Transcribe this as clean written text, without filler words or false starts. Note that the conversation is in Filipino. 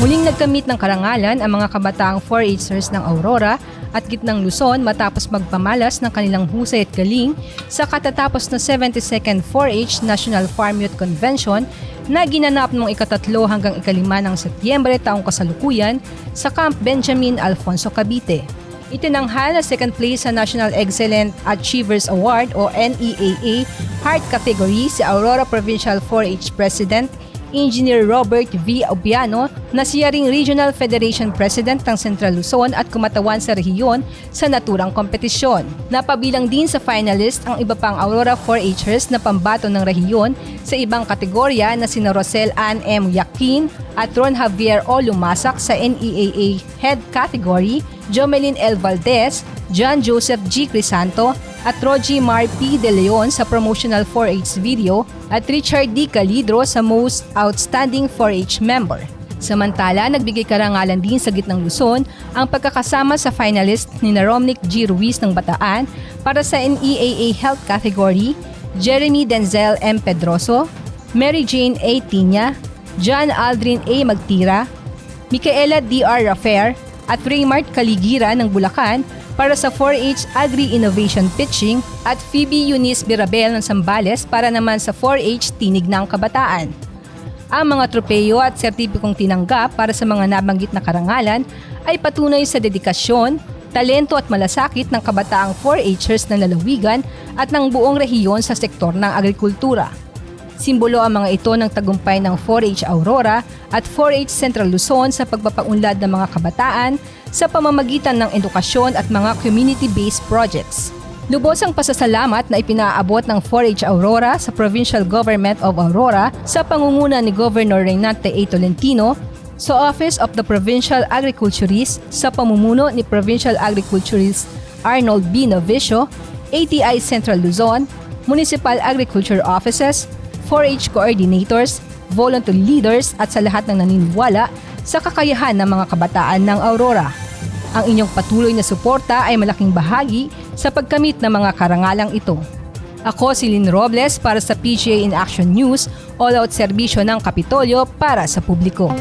Muling nagkamit ng karangalan ang mga kabataang 4-Hers ng Aurora at Gitnang Luzon matapos magpamalas ng kanilang husay at galing sa katatapos na 72nd 4-H National Farm Youth Convention na ginanap noong ika-3 hanggang ika-5 ng Setyembre taong kasalukuyan sa Camp Benjamin Alfonso, Cavite. Itinanghal na second place sa National Excellent Achievers Award o NEAA Heart Category si Aurora Provincial 4-H President Engineer Robert V. Obiano na siya ring Regional Federation President ng Central Luzon at kumatawan sa rehiyon sa naturang kompetisyon. Napabilang din sa finalist ang iba pang Aurora 4-Hers na pambato ng rehiyon sa ibang kategorya na sina Rosel Ann M. Yakin at Ron Javier O. Lumasak sa NEAA Head Category, Jomelyn L. Valdez, John Joseph G. Crisanto at Rogie Mar P. De Leon sa Promotional 4-H Video at Richard D. Calidro sa Most Outstanding 4-H Member. Samantala, nagbigay karangalan din sa Gitnang Luzon ang pagkakasama sa finalist ni Romnick G. Ruiz ng Bataan para sa NEAA Health Category, Jeremy Denzel M. Pedroso, Mary Jane A. Tinya, John Aldrin A. Magtira, Micaela D. R. Rafer at Raymart Caligira ng Bulacan para sa 4-H Agri-Innovation Pitching at Phoebe Eunice Birabel ng Zambales para naman sa 4-H Tinig ng Kabataan. Ang mga tropeyo at sertipikong tinanggap para sa mga nabanggit na karangalan ay patunay sa dedikasyon, talento at malasakit ng kabataang 4-Hers ng lalawigan at ng buong rehiyon sa sektor ng agrikultura. Simbolo ang mga ito ng tagumpay ng 4-H Aurora at 4-H Central Luzon sa pagpapaunlad ng mga kabataan sa pamamagitan ng edukasyon at mga community-based projects. Lubos ang pasasalamat na ipinaabot ng 4-H Aurora sa Provincial Government of Aurora sa pangunguna ni Governor Reynante A. Tolentino, sa Office of the Provincial Agriculturist sa pamumuno ni Provincial Agriculturist Arnold B. Novicio, ATI Central Luzon, Municipal Agriculture Offices, 4-H coordinators, volunteer leaders at sa lahat ng naniniwala sa kakayahan ng mga kabataan ng Aurora. Ang inyong patuloy na suporta ay malaking bahagi sa pagkamit ng mga karangalang ito. Ako si Lynn Robles para sa PGA in Action News, all-out serbisyo ng Kapitolyo para sa publiko.